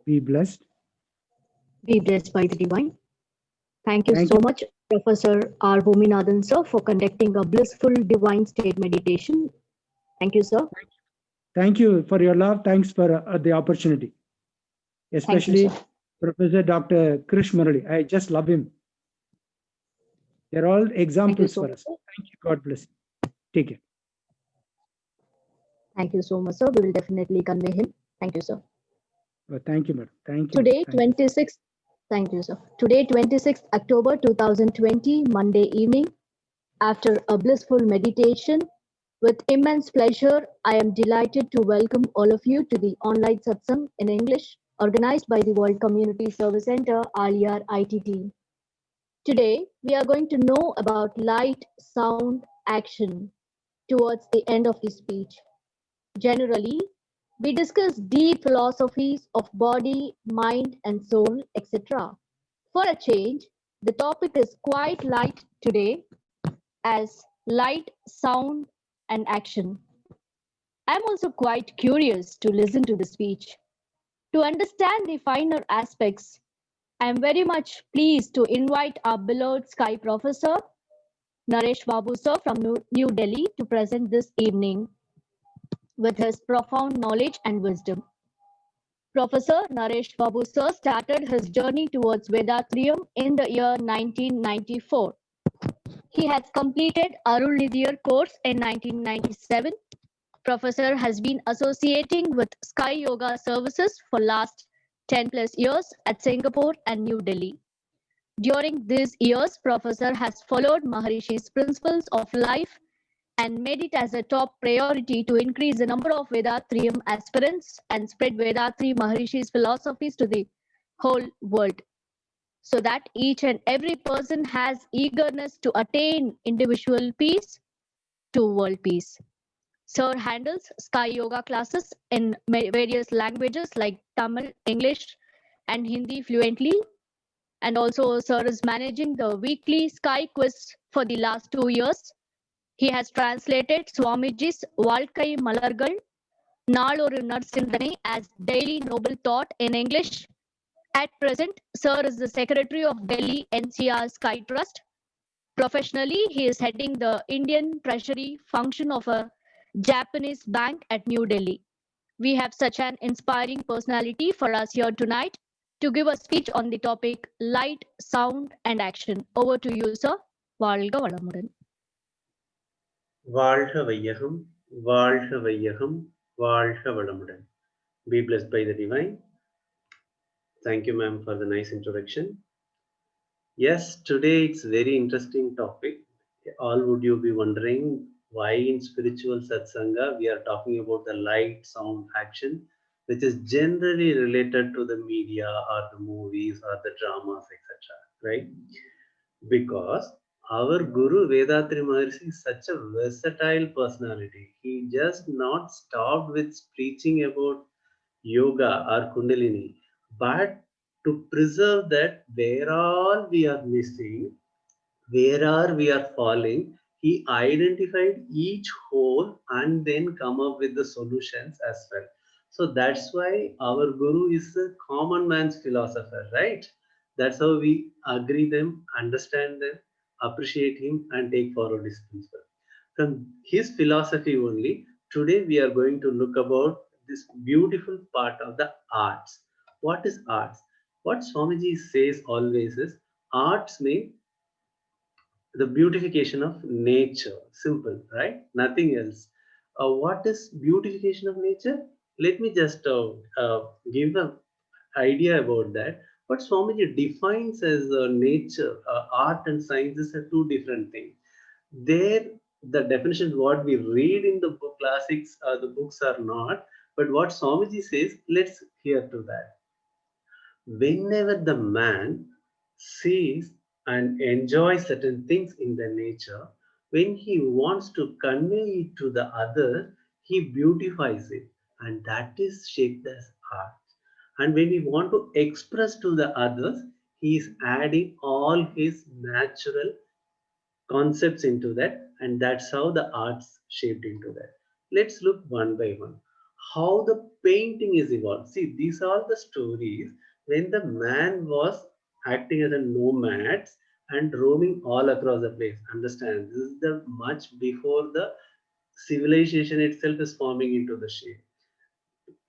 Be blessed. Be blessed by the divine. Thank you Thank so you. much, Professor R. Bhuminathan, sir, for conducting a blissful divine state meditation. Thank you, sir. Thank you for your love. Thanks for the opportunity, Thank you, sir. especially Professor Dr. Krish Murali. I just love him. They're all Thank you examples so for much, us. sir. Thank you. God bless you. Take care. Thank you so much, sir. We will definitely convey him. Thank you, sir. Thank you, madam. Thank you, madam. Today, Thank you. 26th, thank you, sir. Today, 26th October 2020, Monday evening, after a blissful meditation, with immense pleasure, I am delighted to welcome all of you to the online satsang in English organized by the World Community Service Center, Aliyar IT team. Today, we are going to know about light, sound, action towards the end of the speech. Generally, we discuss deep philosophies of body, mind, and soul, etc. For a change, the topic is quite light today as light, sound, and action. I'm also quite curious to listen to the speech. To understand the finer aspects, I am very much pleased to invite our beloved Sky Professor, Naresh Babu sir from New Delhi to present this evening with his profound knowledge and wisdom. Professor Naresh Babu sir started his journey towards Vedathrium in the year 1994. He has completed Arulnidhir course in 1997. Professor has been associating with Sky Yoga services for last 10 plus years at Singapore and New Delhi. During these years, Professor has followed Maharishi's principles of life and made it as a top priority to increase the number of Vedathrium aspirants and spread Vedathri Maharishi's philosophies to the whole world, so that each and every person has eagerness to attain individual peace to world peace. Sir handles Sky Yoga classes in various languages like Tamil, English, and Hindi fluently. And also, Sir is managing the weekly Sky quiz for the last 2 years. He has translated Swamiji's Valkai Malargal, Naloru Narsindane as Daily Noble Thought in English. At present, Sir is the Secretary of Delhi NCR Sky Trust. Professionally, he is heading the Indian Treasury function of a Japanese bank at New Delhi. We have such an inspiring personality for us here tonight to give a speech on the topic light, sound, and action. Over to you, sir. வாழ்க வளமுடன். வாழ்க வையகம், வாழ்க வையகம், வாழ்க வளமுடன். Be blessed by the divine. Thank you, ma'am, for the nice introduction. Yes, today it's very interesting topic. All would you be wondering why in spiritual satsanga we are talking about the light, sound, action, which is generally related to the media or the movies or the dramas, etc. Right? Because our Guru Vethathiri Maharshi is such a versatile personality. He just not stopped with preaching about yoga or Kundalini, but to preserve that where all we are missing, where are we are falling, he identified each hole and then come up with the solutions as well. So that's why our Guru is a common man's philosopher, right? That's how we agree them, understand them, appreciate him, and take forward his principle. From his philosophy only, today we are going to look about this beautiful part of the arts. What is arts? What Swamiji says always is arts mean the beautification of nature. Simple, right? Nothing else. What is beautification of nature? Let me just give an idea about that. What Swamiji defines as nature, art and science is a two different things. There the definitions what we read in the book classics, the books are not, but what Swamiji says, let's hear to that. Whenever the man sees and enjoys certain things in the nature, when he wants to convey it to the other, he beautifies it, and that is shaped as art. And when we want to express to the others, he is adding all his natural concepts into that, and that's how the arts shaped into that. Let's look one by one. how the painting is evolved. See, these are the stories when the man was acting as a nomad and roaming all across the place. Understand, this is the much before the civilization itself is forming into the shape.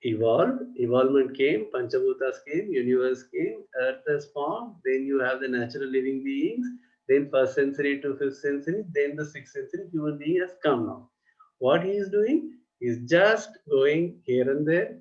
Evolvement came, Panchabhutas came, universe came, earth is formed, then you have the natural living beings, then first century to fifth century, then the sixth century, human being has come now. What he is doing is just going here and there,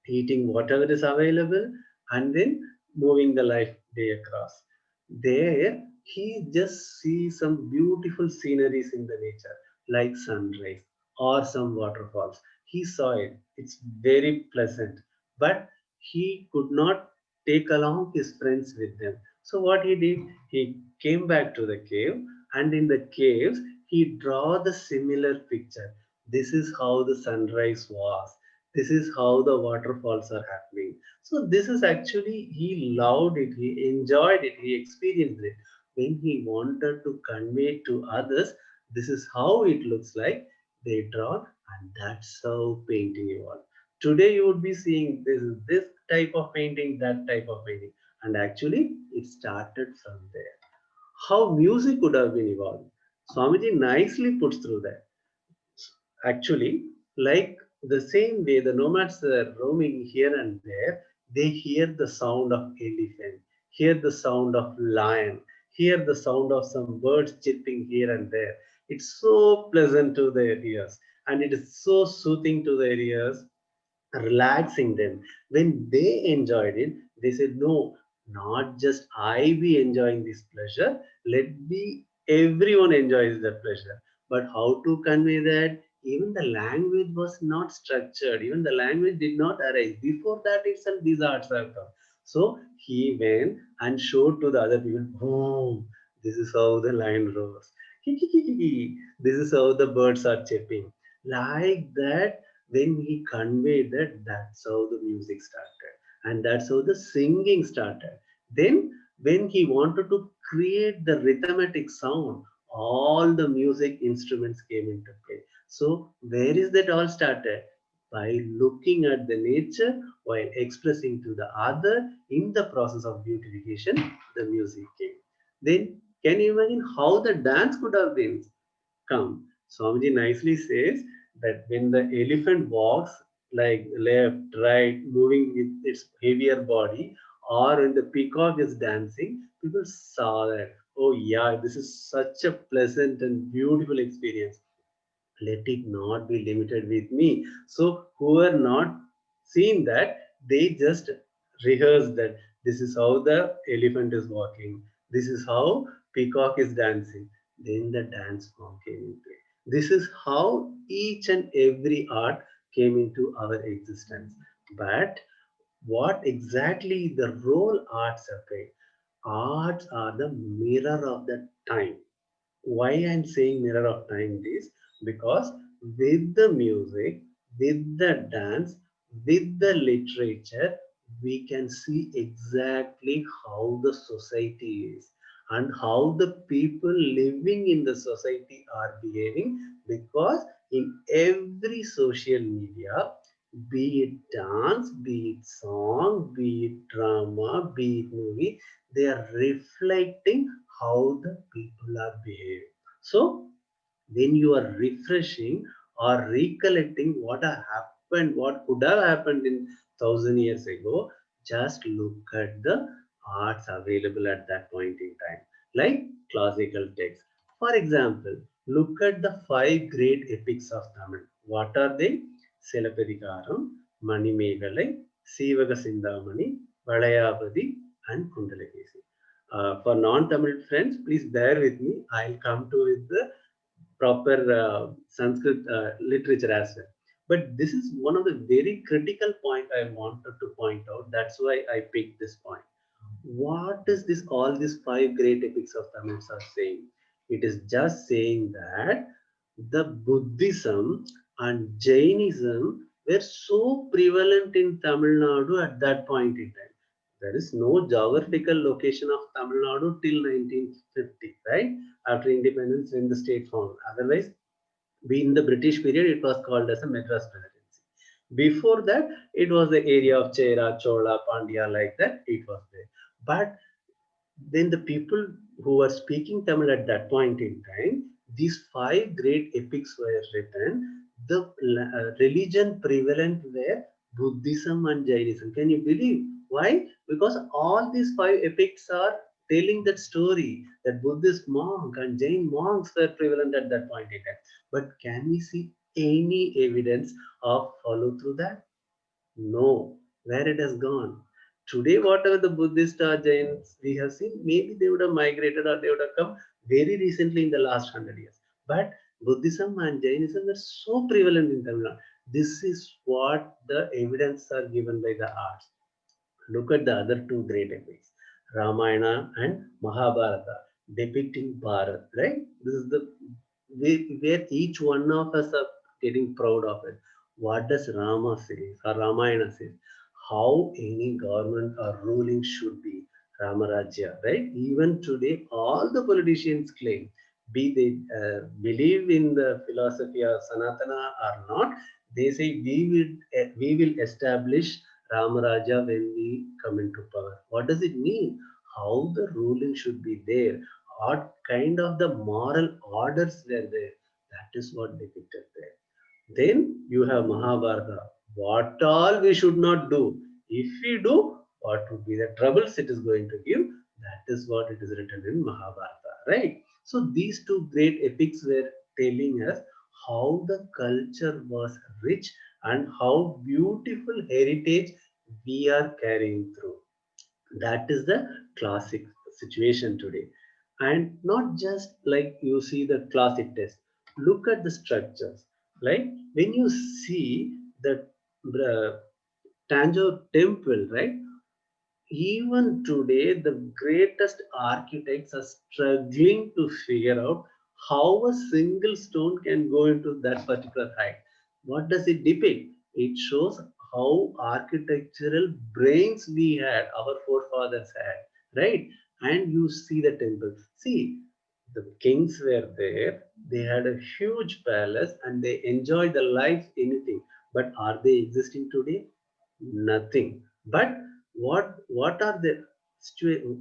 eating whatever is available, and then moving the life day across. There he just sees some beautiful sceneries in the nature, like sunrise or some waterfalls. He saw it, it's very pleasant, but he could not take along his friends with them. So what he did, he came back to the cave, and in the caves he draw the similar picture. This is how the sunrise was, this is how the waterfalls are happening. So this is actually, he loved it, he enjoyed it, he experienced it. When he wanted to convey to others, this is how it looks like, they draw, and that's how painting evolved. Today you would be seeing this type of painting, that type of painting, and actually it started from there. How music could have been evolved, Swamiji nicely puts through that. Actually, like the same way the nomads are roaming here and there, they hear the sound of elephant, hear the sound of lion, hear the sound of some birds chirping here and there. It's so pleasant to their ears, and it is so soothing to their ears, relaxing them. When they enjoyed it, they said, no, not just I be enjoying this pleasure, let be everyone enjoys the pleasure. But how to convey that? Even the language was not structured, even the language did not arise. Before that itself, these arts have come. So he went and showed to the other people, oh, this is how the lion roars. This is how the birds are chirping. Like that, when he conveyed that, that's how the music started, and that's how the singing started. Then when he wanted to create the rhythmic sound, all the music instruments came into play. So where is that all started? By looking at the nature while expressing to the other. In the process of beautification, the music came. Then can you imagine how the dance could have been come? Swamiji nicely says that when the elephant walks like left, right, moving with its heavier body, or when the peacock is dancing, people saw that, oh yeah, this is such a pleasant and beautiful experience. Let it not be limited with me. So who are not seen that, they just rehearse that this is how the elephant is walking, this is how peacock is dancing. Then the dance form came into it. This is how each and every art came into our existence. But what exactly the role arts have played? Arts are the mirror of the time. Why I'm saying mirror of time is because with the music, with the dance, with the literature, we can see exactly how the society is and how the people living in the society are behaving, because in every social media, be it dance, be it song, be it drama, be it movie, they are reflecting how the people are behaving. So when you are refreshing or recollecting what happened, what could have happened in 1,000 years ago, just look at the arts available at that point in time, like classical texts. For example, look at the five great epics of Tamil. What are they? Silappatikaram, Manimekalai, Sivaka Sindhamani, Valayapati, and Kundalakesi. For non-Tamil friends, please bear with me. I'll come to with the proper Sanskrit literature as well. But this is one of the very critical point I wanted to point out. That's why I picked this point. What is this? All these five great epics of Tamils are saying. It is just saying that the Buddhism and Jainism were so prevalent in Tamil Nadu at that point in time. There is no geographical location of Tamil Nadu till 1950, right? After independence, when the state formed. Otherwise, in the British period, it was called as a Madras Presidency. Before that, it was the area of Chera, Chola, Pandya, like that, it was there. But then the people who were speaking Tamil at that point in time, these five great epics were written. The religion prevalent were Buddhism and Jainism. Can you believe? Why? Because all these five epics are telling that story that Buddhist monk and Jain monks were prevalent at that point in time. But can we see any evidence of follow through that? No, where it has gone. Today, whatever the Buddhist or Jains we have seen, maybe they would have migrated or they would have come very recently in the last 100 years. But Buddhism and Jainism are so prevalent in Tamil Nadu. This is what the evidence are given by the arts. Look at the other two great epics, Ramayana and Mahabharata, depicting Bharat, right? This is the where each one of us are getting proud of it. What does Rama say or Ramayana says? How any government or ruling should be, Ramarajya, right? Even today, all the politicians claim, be they believe in the philosophy of Sanatana or not, they say we will establish Ramaraja when we come into power. What does it mean? How the ruling should be there? What kind of the moral orders were there? That is what depicted there. Then you have Mahabharata. What all we should not do. If we do, what would be the troubles it is going to give? That is what it is written in Mahabharata, right? So these two great epics were telling us how the culture was rich and how beautiful heritage we are carrying through. That is the classic situation today. And not just like you see the classic test. Look at the structures. Like when you see the Tanjore temple, right? Even today, the greatest architects are struggling to figure out how a single stone can go into that particular height. What does it depict? It shows how architectural brains we had, our forefathers had, right? And you see the temple. See, the kings were there, they had a huge palace and they enjoyed the life, anything. But are they existing today? Nothing. But what are the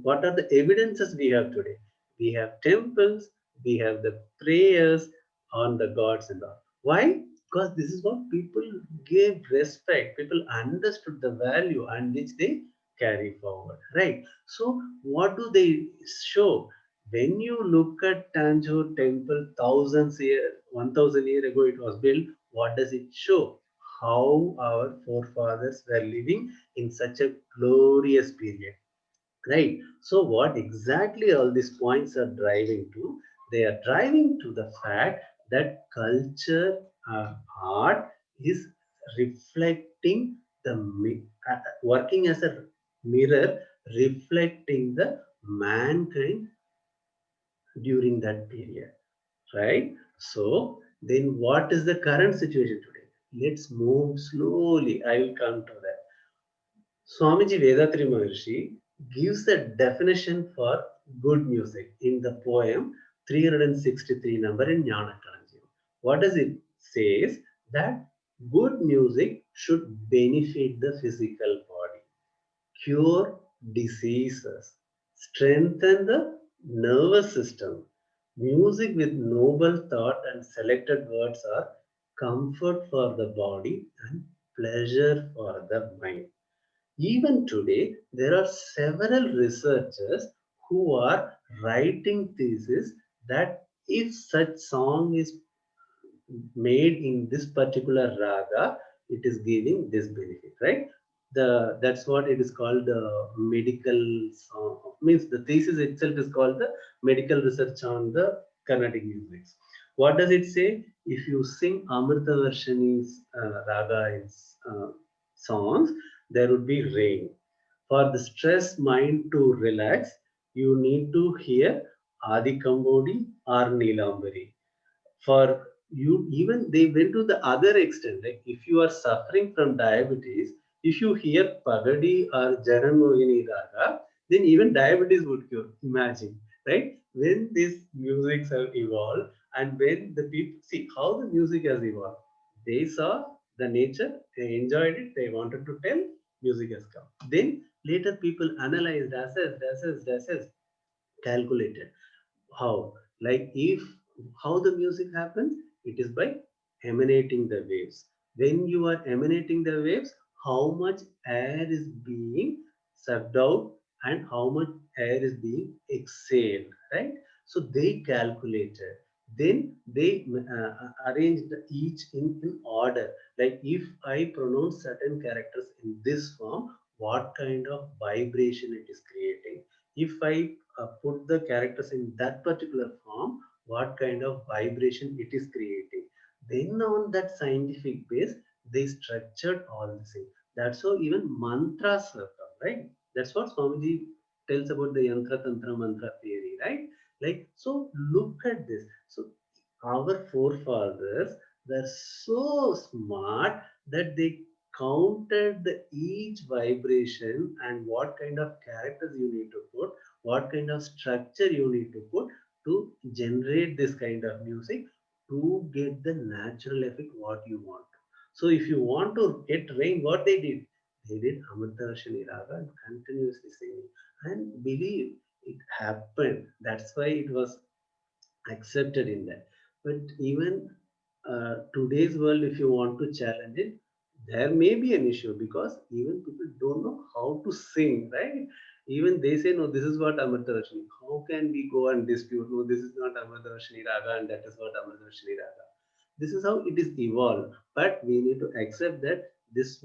what are the evidences we have today? We have temples, we have the prayers on the gods and all. Why? Because this is what people gave respect. People understood the value and which they carry forward. Right. So what do they show? When you look at Tanjore temple, thousands year, 1,000 years ago it was built. What does it show? How our forefathers were living in such a glorious period, right? So what exactly all these points are driving to? They are driving to the fact that culture, art is reflecting the working as a mirror, reflecting the mankind during that period, right? So then what is the current situation today? Let's move slowly. I will come to that. Swamiji Vethathiri Maharshi gives a definition for good music in the poem 363 number in Jnana Kalanjam. What does it says? That good music should benefit the physical body, cure diseases, strengthen the nervous system. Music with noble thought and selected words are comfort for the body and pleasure for the mind. Even today, there are several researchers who are writing thesis that if such song is made in this particular raga, it is giving this benefit, right? That's what it is called the medical song. Means the thesis itself is called the medical research on the Carnatic music. What does it say? If you sing Amrita Varshani's raga in songs, there would be rain. For the stressed mind to relax, you need to hear Adi Kambodi or Neelambari. For you, even they went to the other extent. Like if you are suffering from diabetes, if you hear Pagadi or Jaganmohini Raga, then even diabetes would cure. Imagine, right? When these musics have evolved and when the people see how the music has evolved, they saw the nature, they enjoyed it, they wanted to tell, music has come. Then later people analyzed, assessed, calculated. How? Like if how the music happens, it is by emanating the waves. When you are emanating the waves, how much air is being sucked out and how much air is being exhaled, right? So they calculated. Then they arranged each in order. Like if I pronounce certain characters in this form, what kind of vibration it is creating? If I put the characters in that particular form, what kind of vibration it is creating. Then on that scientific base, they structured all the things. That's how even mantras are come, right? That's what Swamiji tells about the yantra tantra mantra theory, right? Like so, look at this. So our forefathers were so smart that they counted the each vibration and what kind of characters you need to put, what kind of structure you need to put to generate this kind of music to get the natural effect what you want. So if you want to get rain, what they did? They did Amartarashini Raga and continuously singing. And believe it happened. That's why it was accepted in that. But even today's world, if you want to challenge it, there may be an issue because even people don't know how to sing, right? Even they say, no, this is what Amartarashini. How can we go and dispute? No, this is not Amartarashini Raga and that is what Amartarashini Raga. This is how it is evolved. But we need to accept that this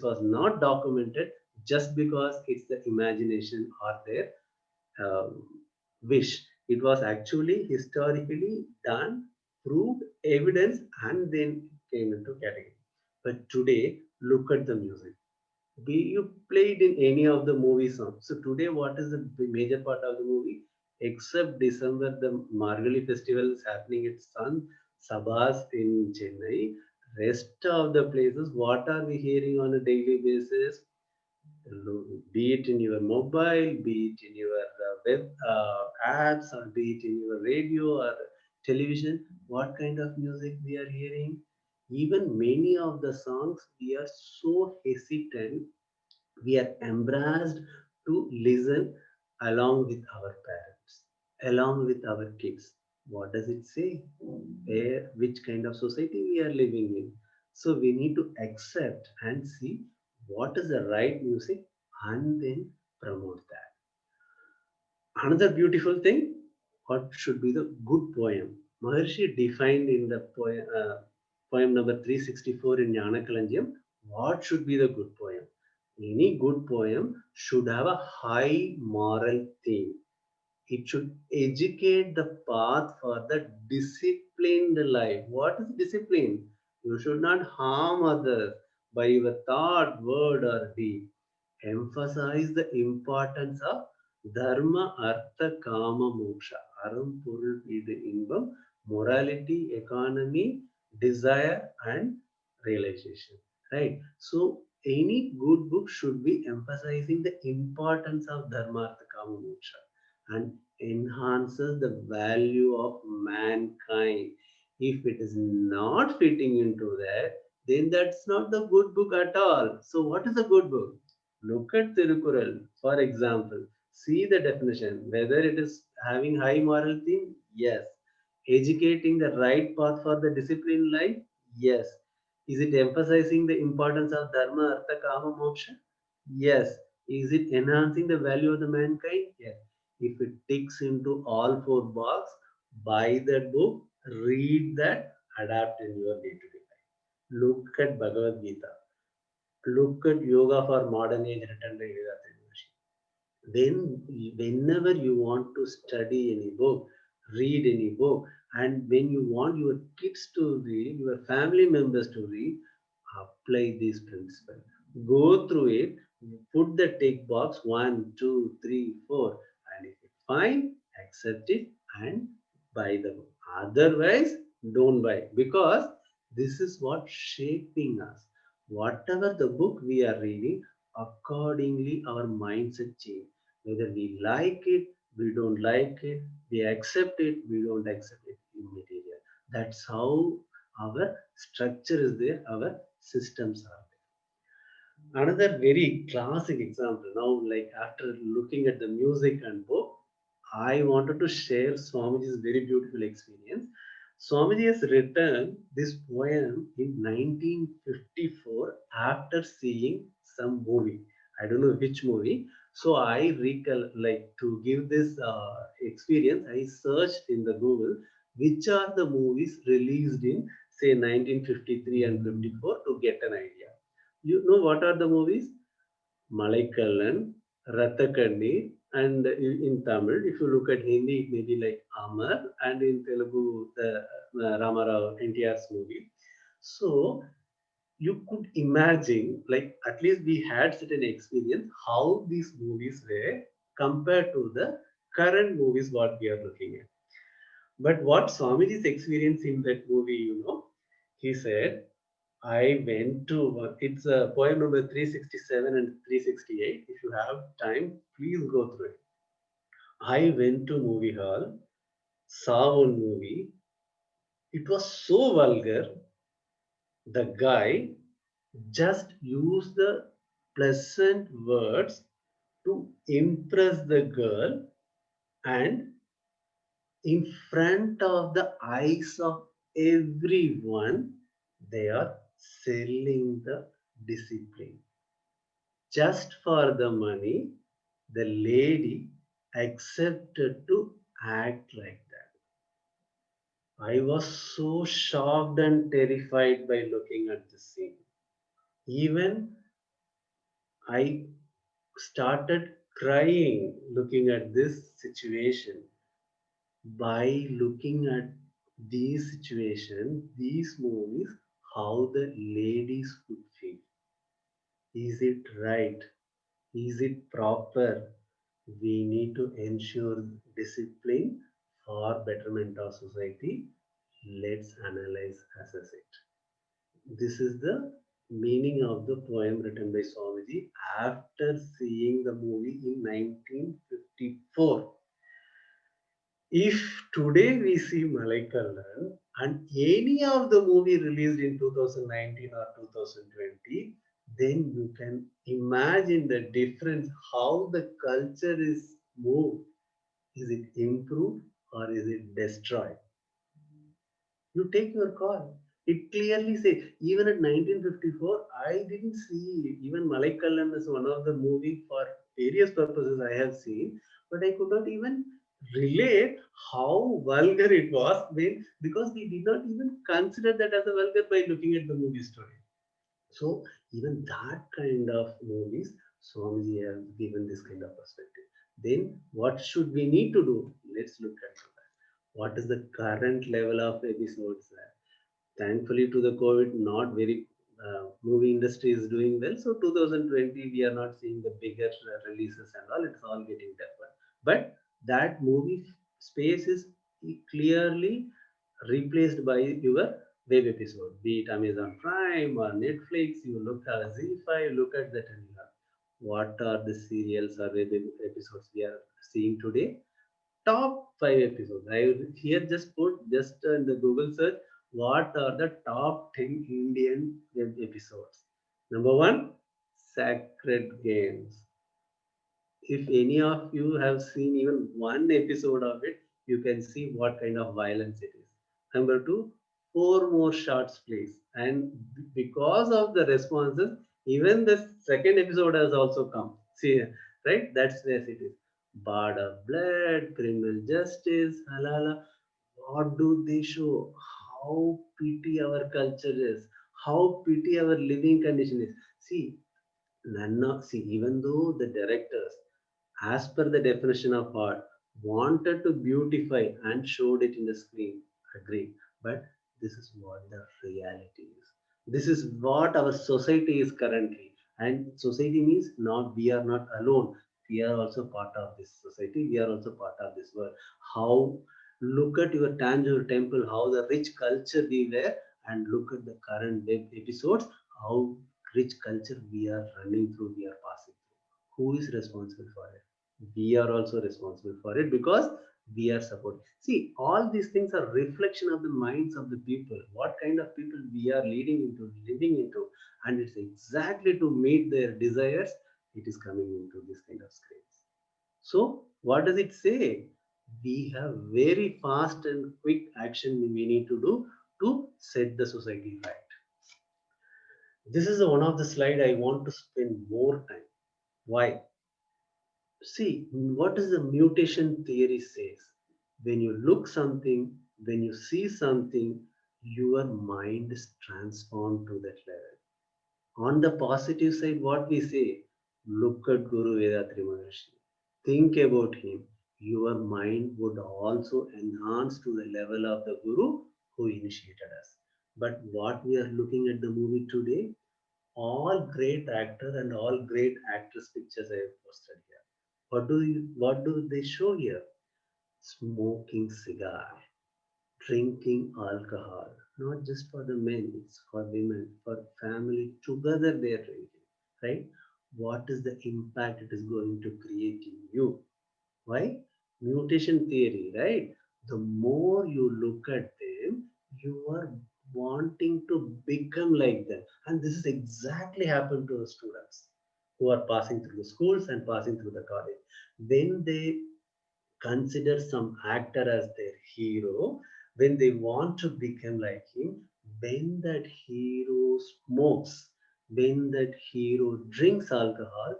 was not documented just because it's the imagination or their um, wish. It was actually historically done, proved evidence, and then came into category. But today, look at the music. Be you played in any of the movie songs. So today, what is the major part of the movie? Except December, the Margali festival is happening at Sun Sabas in Chennai. Rest of the places, what are we hearing on a daily basis? Be it in your mobile, be it in your web apps, or be it in your radio or television, what kind of music we are hearing. Even many of the songs, we are so hesitant, we are embarrassed to listen along with our parents, along with our kids. What does it say? Where, which kind of society we are living in? So we need to accept and see what is the right music and then promote that. Another beautiful thing, what should be the good poem? Maharshi defined in the poem number 364 in Jnana Kalanjam, what should be the good poem? Any good poem should have a high moral theme. It should educate the path for the disciplined life. What is discipline? You should not harm others by your thought, word, or deed. Emphasize the importance of dharma, artha, kama, moksha. Aram, பொருள், வீடு, இன்பம், morality, economy, desire, and realization. Right? So, any good book should be emphasizing the importance of dharma, artha, kama, moksha and enhances the value of mankind. If it is not fitting into that, then that's not the good book at all. So, what is a good book? Look at Tirukural, for example. See the definition. Whether it is having high moral theme, yes. Educating the right path for the disciplined life, yes. Is it emphasizing the importance of dharma, artha, kama, moksha? Yes. Is it enhancing the value of the mankind? Yes. If it ticks into all four boxes, buy that book, read that, adapt in your day-to-day life. Look at Bhagavad Gita. Look at Yoga for Modern Age written by Vethathiri. Then, whenever you want to study any book, read any book, and when you want your kids to read, your family members to read, apply this principle. Go through it, put the tick box 1, 2, 3, 4, and if you find, accept it and buy the book. Otherwise, don't buy because this is what shaping us. Whatever the book we are reading, accordingly our mindset change. Whether we like it, we don't like it, we accept it, we don't accept it, immaterial. That's how our structure is there, our systems are there. Another very classic example now, like after looking at the music and book, I wanted to share Swamiji's very beautiful experience. Swamiji has written this poem in 1954 after seeing some movie. I don't know which movie. So I recall, like to give this experience, I searched in the Google which are the movies released in say 1953 and 54 to get an idea. You know what are the movies? Malaikalan, Rathakandi, and in Tamil, if you look at Hindi, it may be like Amar, and in Telugu, the Ramarao NTR's movie. So you could imagine, like at least we had certain experience how these movies were compared to the current movies what we are looking at. But what Swamiji's experience in that movie, he said, I went to, it's a poem number 367 and 368. If you have time, please go through it. I went to movie hall, saw one movie. It was so vulgar. The guy just used the pleasant words to impress the girl, and in front of the eyes of everyone, they are selling the discipline. Just for the money, the lady accepted to act like that. I was so shocked and terrified by looking at the scene. Even I started crying looking at this situation. By looking at these situations, these movies, how the ladies could feel. Is it right? Is it proper? We need to ensure discipline for betterment of society. Let's analyze, assess it. This is the meaning of the poem written by Swamiji after seeing the movie in 1954. If today we see Malaikalan and any of the movie released in 2019 or 2020, then you can imagine the difference how the culture is moved. Is it improved or is it destroyed? You take your call. It clearly says, even at 1954, I didn't see even Malaikalan as one of the movie for various purposes I have seen, but I could not even relate how vulgar it was when, because we did not even consider that as a vulgar by looking at the movie story. So even that kind of movies, Swamiji has given this kind of perspective. Then what should we need to do? Let's look at that. What is the current level of episodes there? Thankfully to the COVID, not very movie industry is doing well. So 2020, we are not seeing the bigger releases and all. It's all getting tougher. But that movie space is clearly replaced by your web episode, be it Amazon Prime or Netflix. You look at Z5, look at that and what are the serials or web episodes we are seeing today? Top 5 episodes. I here just put just in the Google search what are the top 10 Indian web episodes. Number one, Sacred Games. If any of you have seen even one episode of it, you can see what kind of violence it is. Number two, four more shots, please. And because of the responses, even the second episode has also come. See, right? That's where it is. Bard of Blood, Criminal Justice, Halala. What do they show? How pity our culture is. How pity our living condition is. See, even though the directors, as per the definition of art, wanted to beautify and showed it in the screen, agree, but this is what the reality is. This is what our society is currently, and society means not, we are not alone. We are also part of this society, we are also part of this world. How, look at your tangible temple, how the rich culture we were, and look at the current web episodes, how rich culture we are running through, we are passing through. Who is responsible for it? We are also responsible for it, because we are supporting. See, all these things are reflection of the minds of the people, what kind of people we are leading into, living into, and it's exactly to meet their desires, it is coming into this kind of screens. So what does it say? We have very fast and quick action we need to do to set the society right. This is one of the slide I want to spend more time. Why? See, what does the mutation theory says? When you look something, when you see something, your mind is transformed to that level. On the positive side, what we say, look at Guru Vethathiri Maharshi. Think about him. Your mind would also enhance to the level of the Guru who initiated us. But what we are looking at the movie today, all great actor and all great actress pictures I have posted here. What do they show here? Smoking cigar, drinking alcohol, not just for the men, it's for women, for family together they are drinking, right? What is the impact it is going to create in you? Why? Mutation theory, right? The more you look at them, you are wanting to become like them. And this is exactly happened to the students who are passing through the schools and passing through the college. When they consider some actor as their hero, when they want to become like him, when that hero smokes, when that hero drinks alcohol,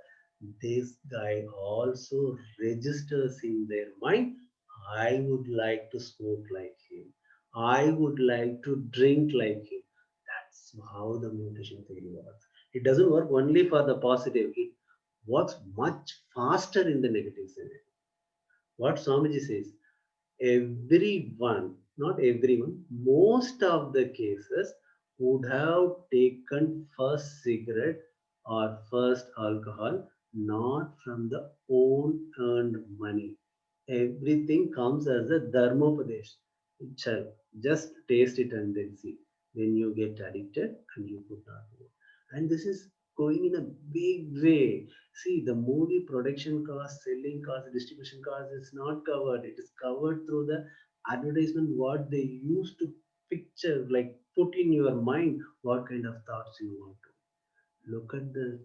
this guy also registers in their mind, I would like to smoke like him. I would like to drink like him. That's how the mutation theory works. It doesn't work only for the positive, it works much faster in the negative scenario. What Swamiji says, everyone, not everyone, most of the cases would have taken first cigarette or first alcohol not from the own earned money. Everything comes as a dharmopadesh. Chal, just taste it and then see. Then you get addicted and you could not go. And this is going in a big way. See, the movie production cost, selling cost, distribution cost is not covered. It is covered through the advertisement, what they used to picture, like put in your mind what kind of thoughts you want to. Look at the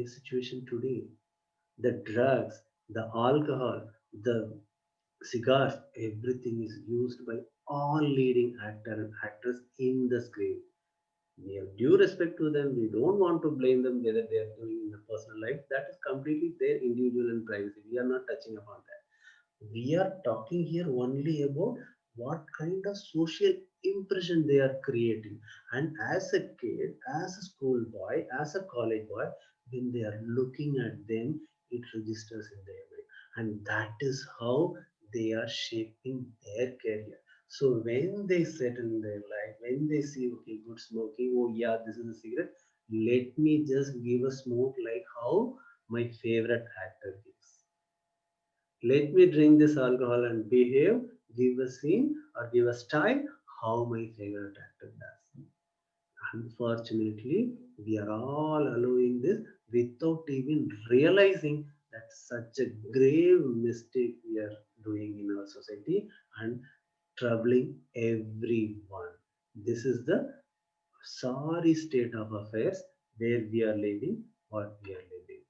situation today. The drugs, the alcohol, the cigars, everything is used by all leading actor and actors in the screen. We have due respect to them. We don't want to blame them whether they are doing in the personal life. That is completely their individual and privacy. We are not touching upon that. We are talking here only about what kind of social impression they are creating. And as a kid, as a school boy, as a college boy, when they are looking at them, it registers in their mind. And that is how they are shaping their career. So when they settle in their life, when they see, okay, good smoking, oh yeah, this is a cigarette, let me just give a smoke like how my favorite actor gives. Let me drink this alcohol and behave, give a scene or give a style how my favorite actor does. Unfortunately, we are all allowing this without even realizing that such a grave mistake we are doing in our society and troubling everyone. This is the sorry state of affairs where we are living, what we are living.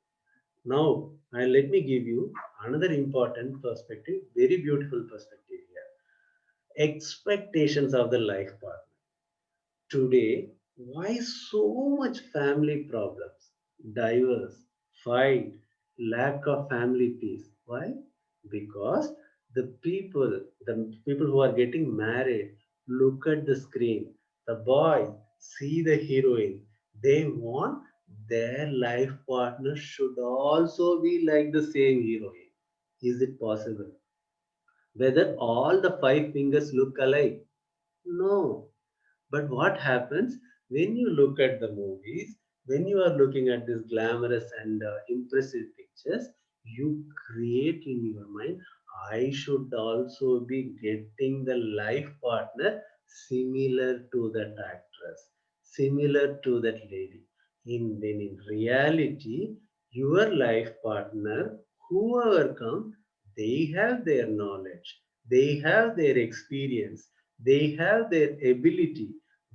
Now, let me give you another important perspective, very beautiful perspective here. Expectations of the life partner. Today, why so much family problems, divorce, fight, lack of family peace? Why? Because the people who are getting married, look at the screen. The boys see the heroine. They want their life partner should also be like the same heroine. Is it possible? Whether all the five fingers look alike? No, but what happens when you look at the movies, when you are looking at these glamorous and impressive pictures, you create in your mind, I should also be getting the life partner similar to that actress, similar to that lady. When in reality, your life partner, whoever comes, they have their knowledge, They have their experience. They have their ability.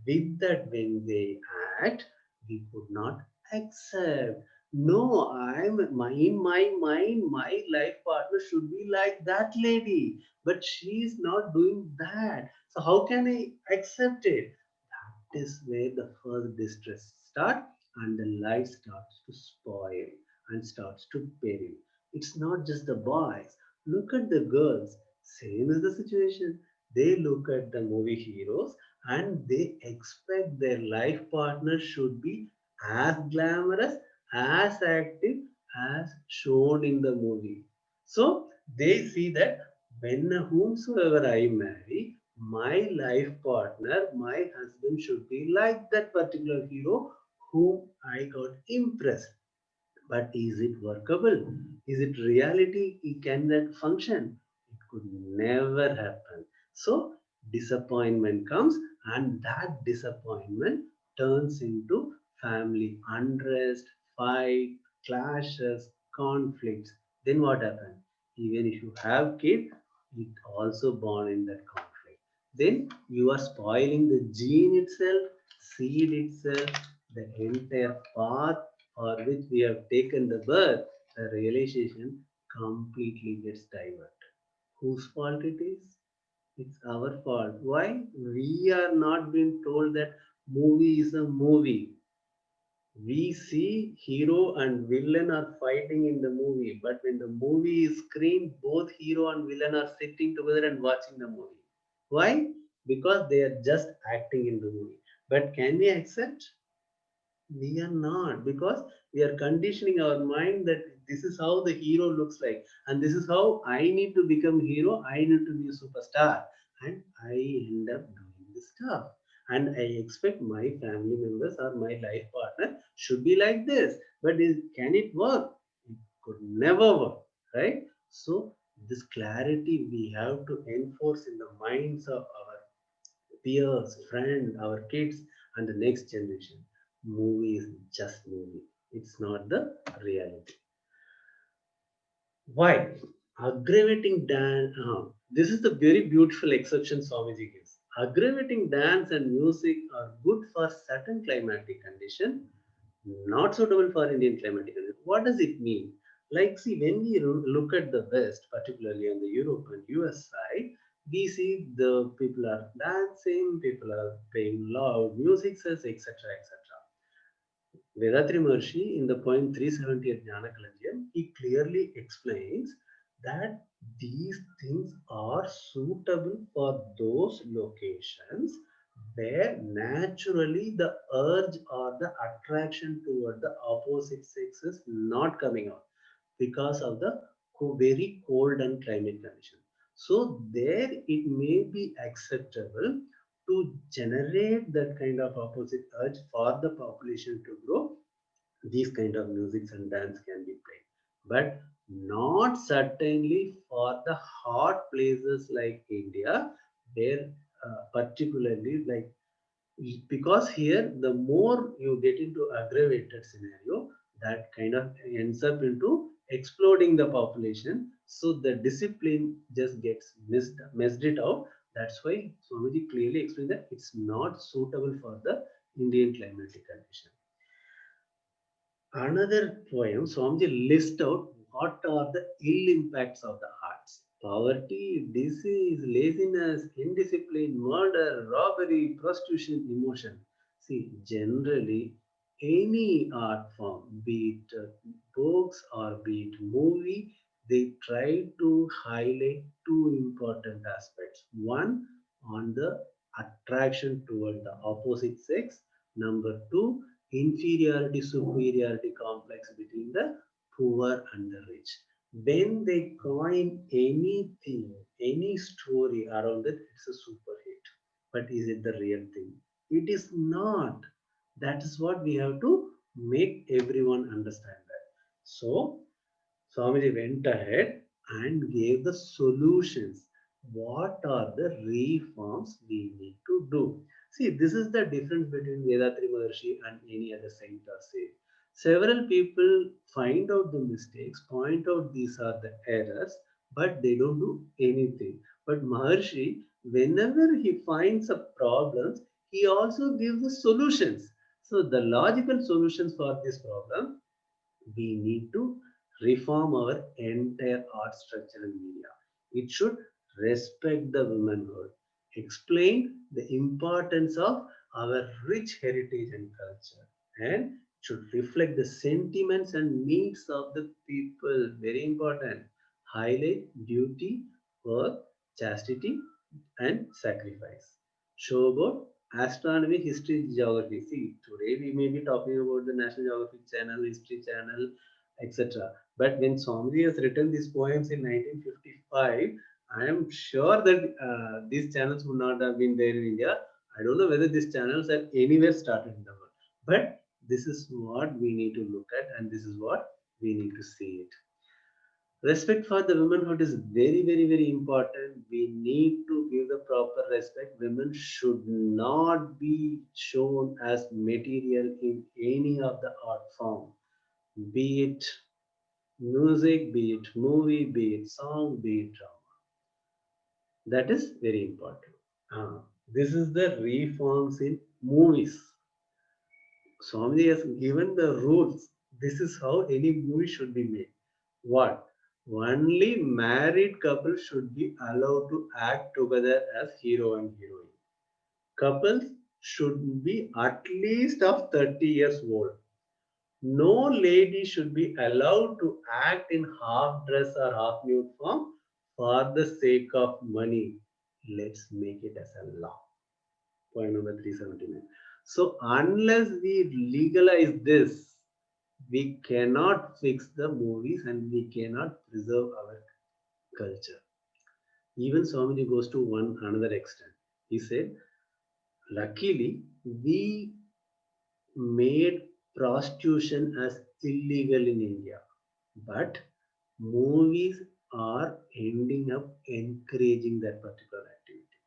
With that, when they act, we could not accept. No, I'm my in my mind, my life partner should be like that lady, but she's not doing that. So how can I accept it? That is where the first distress starts and the life starts to spoil and starts to peril. It's not just the boys. Look at the girls. Same is the situation. They look at the movie heroes and they expect their life partner should be as glamorous, as active as shown in the movie. So they see that when whomsoever I marry, my life partner, my husband should be like that particular hero whom I got impressed. But is it workable? Is it reality? Can that function? It could never happen. So disappointment comes, and that disappointment turns into family unrest, fight, clashes, conflicts. Then what happens? Even if you have kids, it also born in that conflict. Then you are spoiling the gene itself, seed itself, the entire path for which we have taken the birth, the realization completely gets diverted. Whose fault it is? It's our fault. Why? We are not being told that movie is a movie. We see hero and villain are fighting in the movie, but when the movie is screened, both hero and villain are sitting together and watching the movie. Why? Because they are just acting in the movie. But can we accept? We are not, because we are conditioning our mind that this is how the hero looks like, and this is how I need to become hero. I need to be a superstar, and I end up doing this stuff. And I expect my family members or my life partner should be like this. But can it work? It could never work, right? So this clarity we have to enforce in the minds of our peers, friends, our kids, and the next generation. Movie is just movie. It's not the reality. Why? Aggravating dance. This is the very beautiful exception Swamiji gives. Aggravating dance and music are good for certain climatic condition, not suitable for Indian climatic condition. What does it mean? Like, see, when we look at the West, particularly on the Europe and US side, we see the people are dancing, people are playing loud music, etc., etc. Vethathiri Maharshi, in the poem 370 at Jnana Kalanjam, he clearly explains that these things are suitable for those locations where naturally the urge or the attraction toward the opposite sex is not coming out because of the very cold and climate condition. So there it may be acceptable to generate that kind of opposite urge for the population to grow. These kind of musics and dance can be played, but not certainly for the hot places like India, where particularly like, because here the more you get into aggravated scenario, that kind of ends up into exploding the population, so the discipline just gets messed it out. That's why Swamiji clearly explained that it's not suitable for the Indian climatic condition. Another poem, Swamiji lists out what are the ill impacts of the arts. Poverty, disease, laziness, indiscipline, murder, robbery, prostitution, emotion. See, generally, any art form, be it books or be it movie, they try to highlight two important aspects. One, on the attraction toward the opposite sex. Number two, inferiority superiority complex between the poor and the rich. When they coin anything, any story around it, it's a super hit. But is it the real thing? It is not. That is what we have to make everyone understand that. So Swamiji went ahead and gave the solutions. What are the reforms we need to do? See, this is the difference between Vethathiri Maharshi and any other saint or sage. Several people find out the mistakes, point out these are the errors, but they don't do anything. But Maharshi, whenever he finds a problem, he also gives the solutions. So the logical solutions for this problem, we need to reform our entire art structure and media. It should respect the womanhood, explain the importance of our rich heritage and culture, and should reflect the sentiments and needs of the people. Very important. Highlight duty, work, chastity, and sacrifice. Show about astronomy, history, geography. See, today we may be talking about the National Geographic Channel, History Channel, etc. But when Swamiji has written these poems in 1955, I am sure that these channels would not have been there in India. I don't know whether these channels have anywhere started in the world. But this is what we need to look at, and this is what we need to see it. Respect for the womanhood is very, very, very important. We need to give the proper respect. Women should not be shown as material in any of the art form, be it music, be it movie, be it song, be it drama. That is very important. This is the reforms in movies. Swamiji has given the rules. This is how any movie should be made. What? Only married couples should be allowed to act together as hero and heroine. Couples should be at least of 30 years old. No lady should be allowed to act in half dress or half nude form for the sake of money. Let's make it as a law. Point number 379. So, unless we legalize this, we cannot fix the movies and we cannot preserve our culture. Even Swamiji goes to one another extent. He said, luckily, we made prostitution as illegal in India, but movies are ending up encouraging that particular activity.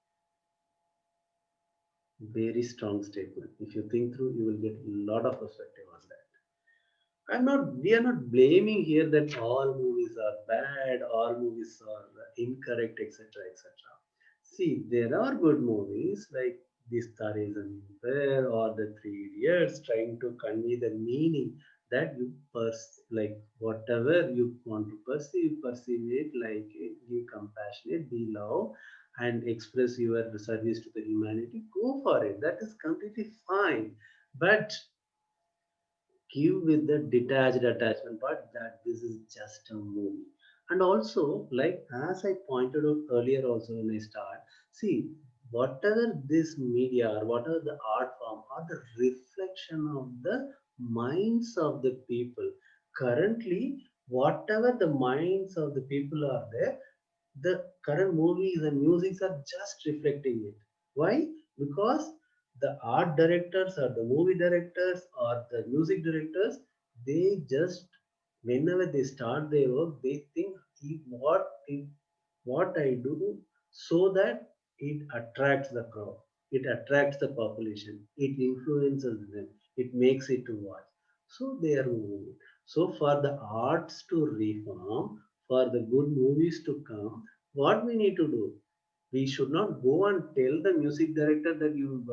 Very strong statement. If you think through, you will get a lot of perspective on that. We are not blaming here that all movies are bad, all movies are incorrect, etc. etc. See, there are good movies like This Tare Zameen Par or The Three Idiots trying to convey the meaning that you like whatever you want to perceive it like it, be compassionate, be love, and express your service to the humanity. Go for it. That is completely fine. But give with the detached attachment part that this is just a movie. And also, like as I pointed out earlier also when I start, see, whatever this media or whatever the art form are the reflection of the minds of the people. Currently, whatever the minds of the people are there, the current movies and musics are just reflecting it. Why? Because the art directors or the movie directors or the music directors, they just, whenever they start their work, they think what I do so that it attracts the crowd, it attracts the population, it influences them, it makes it to watch. So they are moving. So for the arts to reform, for the good movies to come, what we need to do? We should not go and tell the music director that you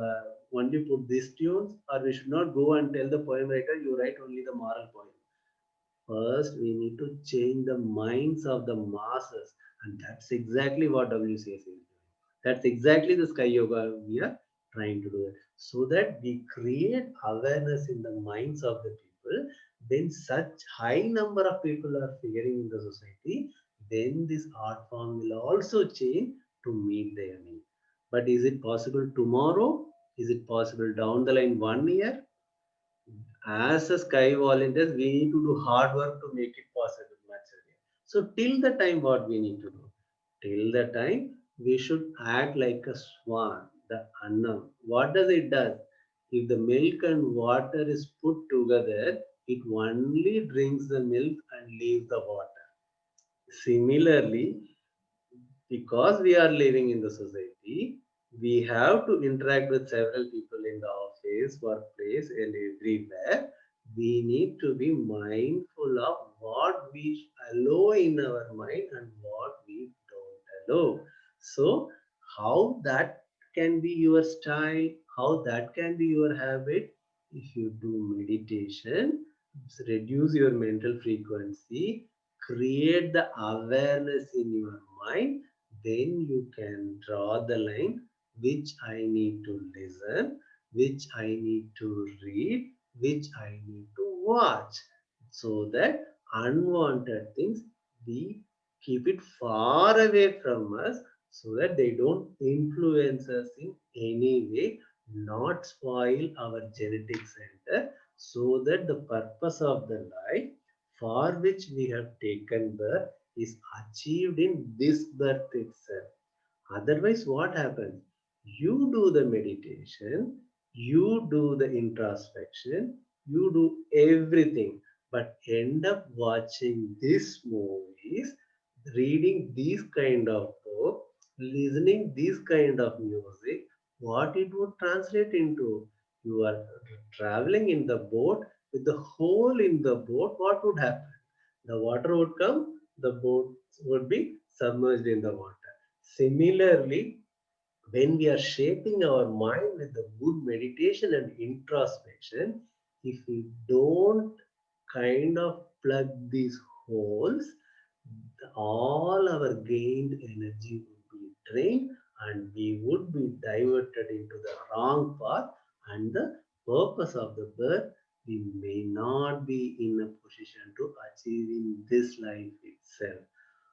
only put these tunes, or we should not go and tell the poem writer you write only the moral poem. First, we need to change the minds of the masses, and that's exactly what WCSC is doing. That's exactly the Sky Yoga we are trying to do it, so that we create awareness in the minds of the people. When such high number of people are figuring in the society, then this art form will also change to meet their need. But is it possible tomorrow? Is it possible down the line 1 year? As a Sky volunteers, we need to do hard work to make it possible much earlier. So till the time, what we need to do? Till the time, we should act like a swan, the annam. What does it does? If the milk and water is put together, it only drinks the milk and leaves the water. Similarly, because we are living in the society, we have to interact with several people in the office, workplace, and everywhere. We need to be mindful of what we allow in our mind and what your style, how that can be your habit. If you do meditation, reduce your mental frequency, create the awareness in your mind, then you can draw the line which I need to listen, which I need to read, which I need to watch, so that unwanted things we keep it far away from us, so that they don't influence us in any way, not spoil our genetic center, so that the purpose of the life for which we have taken birth is achieved in this birth itself. Otherwise, what happens? You do the meditation, you do the introspection, you do everything, but end up watching these movies, reading these kind of book, listening these kind of music. What it would translate into? You are traveling in the boat with the hole in the boat. What would happen? The water would come, the boat would be submerged in the water. Similarly, when we are shaping our mind with the good meditation and introspection, if we don't kind of plug these holes, all our gained energy would be drained and we would be diverted into the wrong path, and the purpose of the birth we may not be in a position to achieve in this life itself.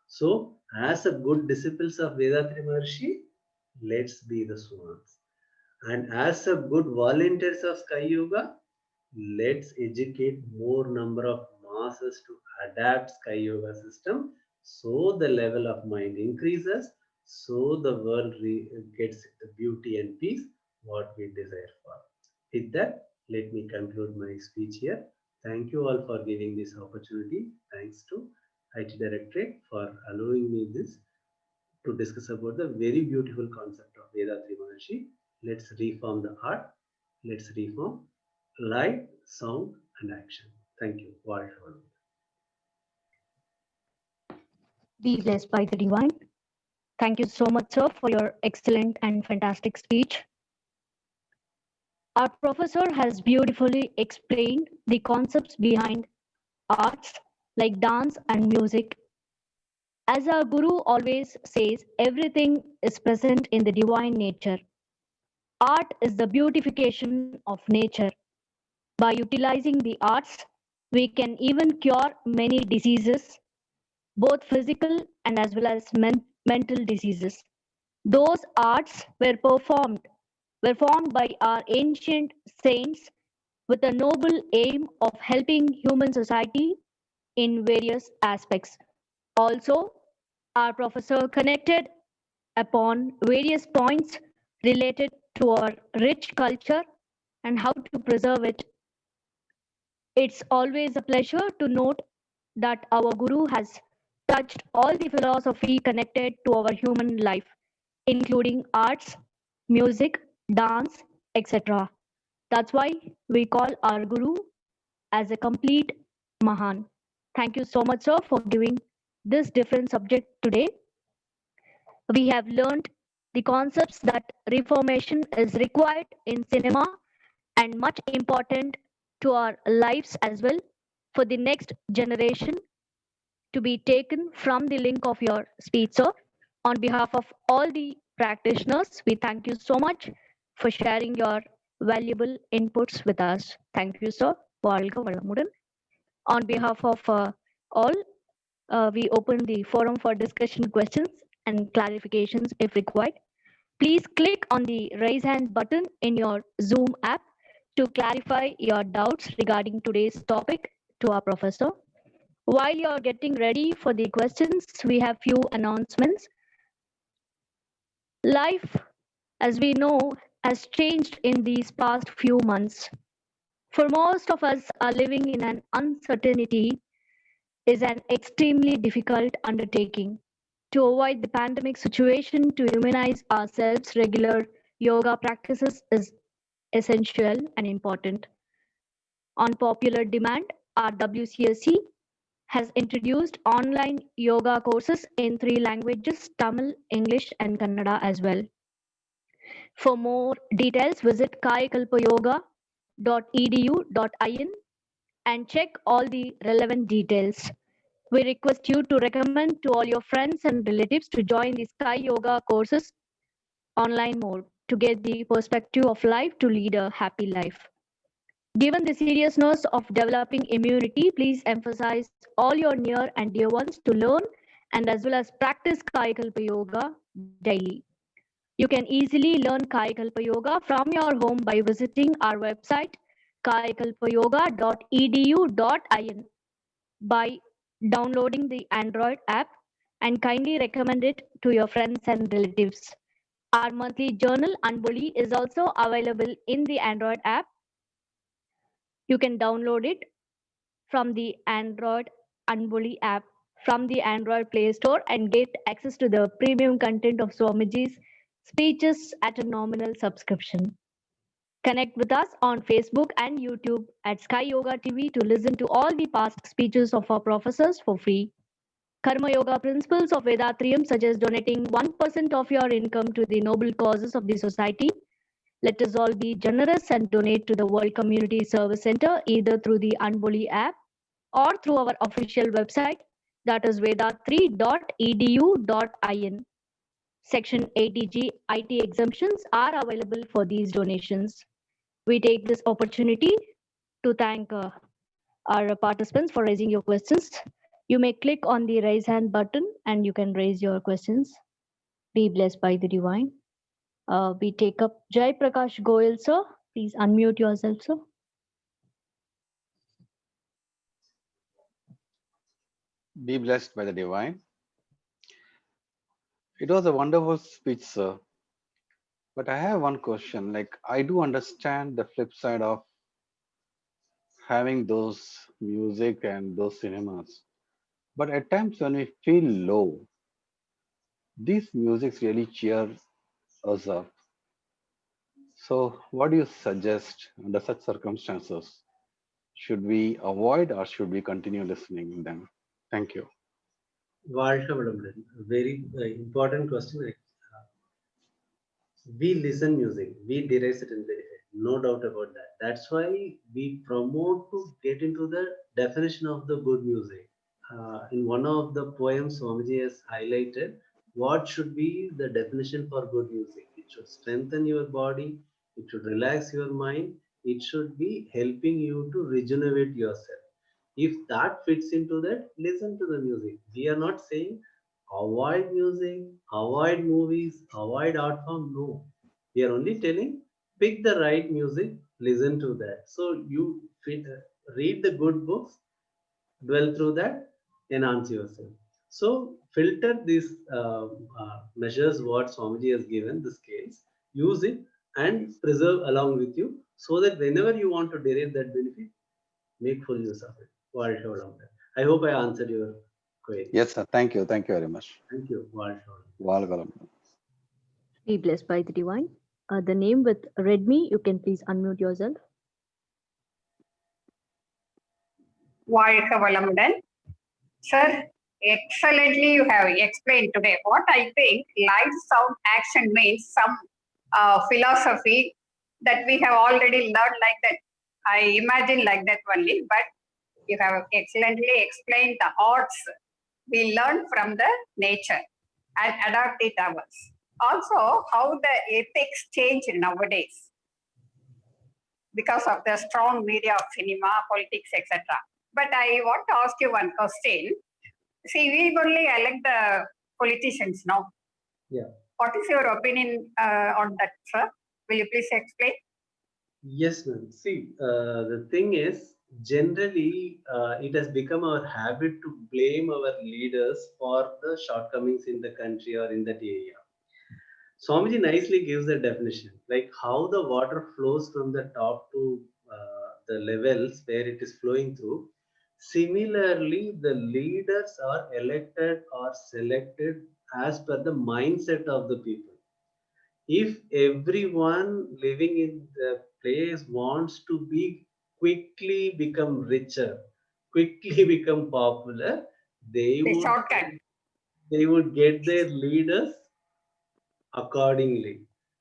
So, as a good disciples of Vethathiri Maharshi, let's be the swans. And as a good volunteers of Sky Yoga, let's educate more number of masses to adapt Sky Yoga system, so the level of mind increases, so the world gets the beauty and peace what we desire for. With that, let me conclude my speech here. Thank you all for giving this opportunity. Thanks to IT Directorate for allowing me this to discuss about the very beautiful concept of Vethathiri Maharshi. Let's reform the art. Let's reform light, sound, and action. Thank you. Wonderful. Be blessed by the divine. Thank you so much, sir, for your excellent and fantastic speech. Our professor has beautifully explained the concepts behind arts like dance and music. As our Guru always says, everything is present in the divine nature. Art is the beautification of nature. By utilizing the arts, we can even cure many diseases, both physical and as well as mental diseases. Those arts were formed by our ancient saints with a noble aim of helping human society in various aspects. Also, our professor connected upon various points related to our rich culture and how to preserve it. It's always a pleasure to note that our Guru has touched all the philosophy connected to our human life, including arts, music, dance, etc. That's why we call our Guru as a complete Mahan. Thank you so much, sir, for giving this different subject today. We have learned the concepts that reformation is required in cinema and much important to our lives as well for the next generation to be taken from the link of your speech, sir. On behalf of all the practitioners, we thank you so much for sharing your valuable inputs with us. Thank you, sir. வாழ்க வளமுடன். On behalf of all, we open the forum for discussion, questions, and clarifications if required. Please click on the raise hand button in your Zoom app to clarify your doubts regarding today's topic to our professor. While you're getting ready for the questions, we have few announcements. Life, as we know, has changed in these past few months. For most of us are living in an uncertainty is an extremely difficult undertaking. To avoid the pandemic situation, to immunize ourselves, regular yoga practices is essential and important. On popular demand, our WCSC has introduced online yoga courses in 3 languages, Tamil, English, and Kannada as well. For more details, visit kaikalpayoga.edu.in and check all the relevant details. We request you to recommend to all your friends and relatives to join the Sky Yoga courses online mode to get the perspective of life to lead a happy life. Given the seriousness of developing immunity, please emphasize all your near and dear ones to learn and as well as practice Kayakalpa Yoga daily. You can easily learn Kayakalpa Yoga from your home by visiting our website kayakalpayoga.edu.in by downloading the Android app and kindly recommend it to your friends and relatives. Our monthly journal Unbully is also available in the Android app. You can download it from the Android Unbully app from the Android Play Store and get access to the premium content of Swamiji's speeches at a nominal subscription. Connect with us on Facebook and YouTube at Sky Yoga TV to listen to all the past speeches of our professors for free. Karma Yoga principles of Vethathirium suggest donating 1% of your income to the noble causes of the society. Let us all be generous and donate to the World Community Service Center either through the Unbully app or through our official website, that is vethathiri.edu.in. Section 80G IT exemptions are available for these donations. We take this opportunity to thank our participants for raising your questions. You may click on the raise hand button and you can raise your questions. Be blessed by the divine. We take up Jai Prakash Goyal, sir. Please unmute yourself, sir. Be blessed by the divine. It was a wonderful speech, sir. But I have one question. Like, I do understand the flip side of having those music and those cinemas. But at times when we feel low, these musics really cheer us up. So, what do you suggest under such circumstances? Should we avoid or should we continue listening to them? Thank you. வாழ்க வளமுடன். Very important question. We listen music, we derive it and verify, no doubt about that. That's why we promote to get into the definition of the good music. In one of the poems Swamiji has highlighted what should be the definition for good music. It should strengthen your body, it should relax your mind, it should be helping you to regenerate yourself. If that fits into that, listen to the music. We are not saying avoid music, avoid movies, avoid art form. No, we are only telling pick the right music, listen to that. So you read the good books, dwell through that, enhance yourself. So filter these measures what Swamiji has given, the scales, use it and preserve along with you, so that whenever you want to derive that benefit, make full use of it. வாழ்க வளமுடன். I hope I answered your query. Yes, sir. Thank you. Thank you very much. Thank you. வாழ்க வளமுடன். Walgalam. Be blessed by the divine. The name with Redmi, you can please unmute yourself. வாழ்க வளமுடன். Sir, excellently you have explained today. What I think life, sound, action means some philosophy that we have already learned like that. I imagine like that only, but you have excellently explained the arts we learn from the nature and adapt it ours. Also, how the ethics change nowadays because of the strong media of cinema, politics, etc. But I want to ask you one question. See, we only elect the politicians now. Yeah. What is your opinion on that, sir? Will you please explain? Yes, ma'am. See, the thing is, generally, it has become our habit to blame our leaders for the shortcomings in the country or in that area. Swamiji nicely gives the definition, like how the water flows from the top to the levels where it is flowing through. Similarly, the leaders are elected or selected as per the mindset of the people. If everyone living in the place wants to be quickly become richer, quickly become popular, The shortcut. they would get their leaders accordingly.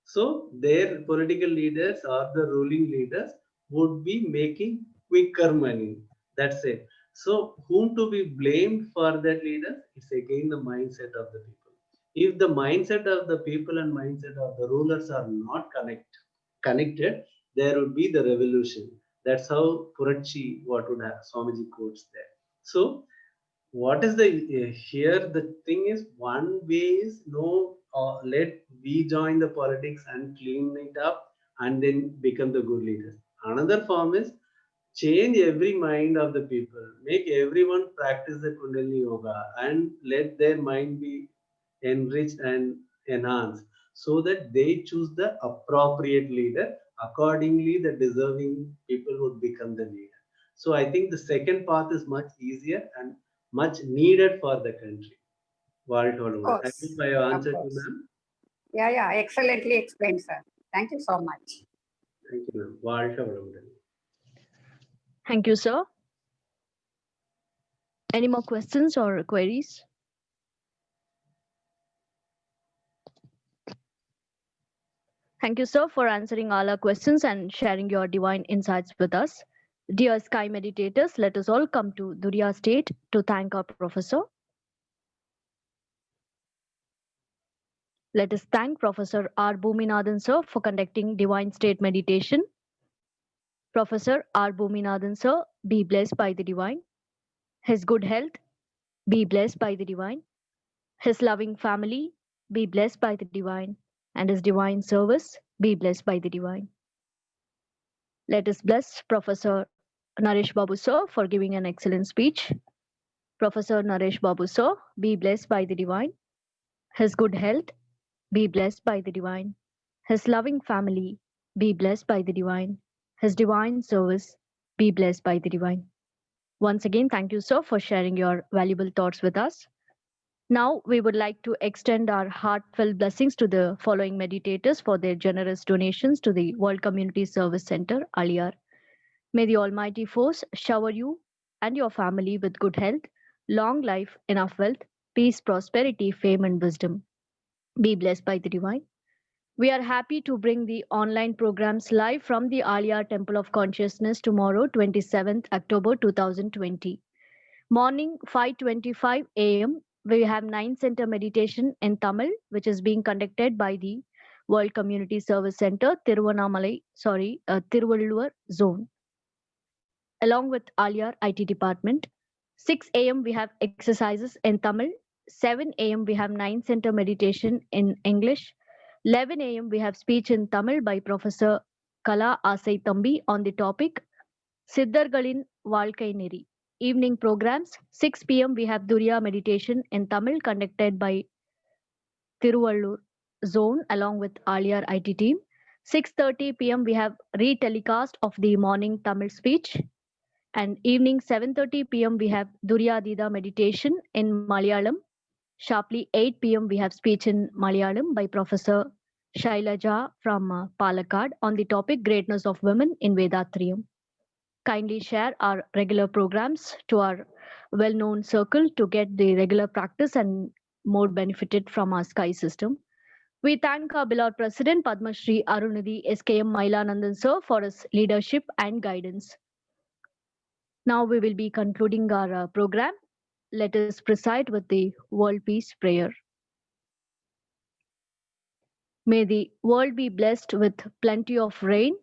So their political leaders or the ruling leaders would be making quicker money. That's it. So whom to be blamed for that leader? It's again the mindset of the people. If the mindset of the people and mindset of the rulers are not connected, there would be the revolution. That's how Purachi, what would have Swamiji quotes there. So what is the here the thing is one way is no let we join the politics and clean it up and then become the good leaders. Another form is change every mind of the people, make everyone practice the kundalini yoga and let their mind be enriched and enhanced so that they choose the appropriate leader. Accordingly the deserving people would become the leader. So I think the second path is much easier and much needed for the country. வாழ்க Of வளமுடன். I course. hope I have Of answered you, course. ma'am. Yeah. Excellently explained, sir. Thank you so much. Thank you, ma'am. வாழ்க வளமுடன். Thank you, sir. Any more questions or queries? Thank you, sir, for answering all our questions and sharing your divine insights with us. Dear Sky Meditators, let us all come to Duriya state to thank our professor. Let us thank Professor R. Bhuminathan, sir, for conducting divine state meditation. Professor R. Bhuminathan, sir, be blessed by the divine. His good health, be blessed by the divine. His loving family, be blessed by the divine. And his divine service, be blessed by the divine. Let us bless Professor Naresh Babu, sir, for giving an excellent speech. Professor Naresh Babu, sir, be blessed by the divine. His good health, be blessed by the divine. His loving family, be blessed by the divine. His divine service, be blessed by the divine. Once again, thank you, sir, for sharing your valuable thoughts with us. Now, we would like to extend our heartfelt blessings to the following meditators for their generous donations to the World Community Service Center, Aliyar. May the Almighty Force shower you and your family with good health, long life, enough wealth, peace, prosperity, fame, and wisdom. Be blessed by the divine. We are happy to bring the online programs live from the Aliyar Temple of Consciousness tomorrow, 27th October 2020. Morning 5:25 a.m. we have 9 center meditation in Tamil, which is being conducted by the World Community Service Center, Tiruvallur Zone, along with Aliyar IT Department. 6 a.m. we have exercises in Tamil. 7 a.m. we have 9 center meditation in English. 11 a.m. we have speech in Tamil by Professor Kala Asai Thambi on the topic Siddhargalin Valkai Neri. Evening programs, 6 p.m. we have Duriya meditation in Tamil conducted by Tiruvallur Zone along with Aliyar IT team. 6:30 p.m. we have re-telecast of the morning Tamil speech. And evening 7:30 p.m. we have Duriya Dida meditation in Malayalam. Sharply 8 p.m. we have speech in Malayalam by Professor Shailaja from Palakkad on the topic Greatness of Women in Vethathiri. Kindly share our regular programs to our well-known circle to get the regular practice and more benefited from our sky system. We thank our beloved President Padma Shri Arunidhi SKM Mailanandan sir for his leadership and guidance. Now we will be concluding our program. Let us preside with the World Peace Prayer. May the world be blessed with plenty of rain.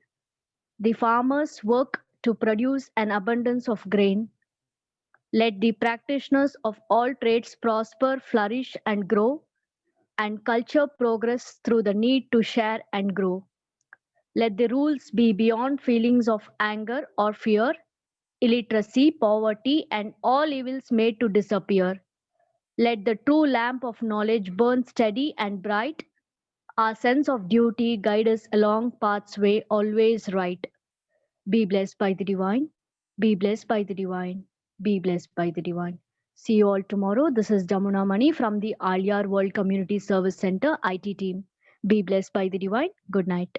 The farmers work to produce an abundance of grain. Let the practitioners of all trades prosper, flourish, and grow, and culture progress through the need to share and grow. Let the rules be beyond feelings of anger or fear, illiteracy, poverty, and all evils made to disappear. Let the true lamp of knowledge burn steady and bright. Our sense of duty guide us along paths way always right. Be blessed by the divine. Be blessed by the divine. Be blessed by the divine. See you all tomorrow. This is Damuna Mani from the Aliyar World Community Service Center IT team. Be blessed by the divine. Good night.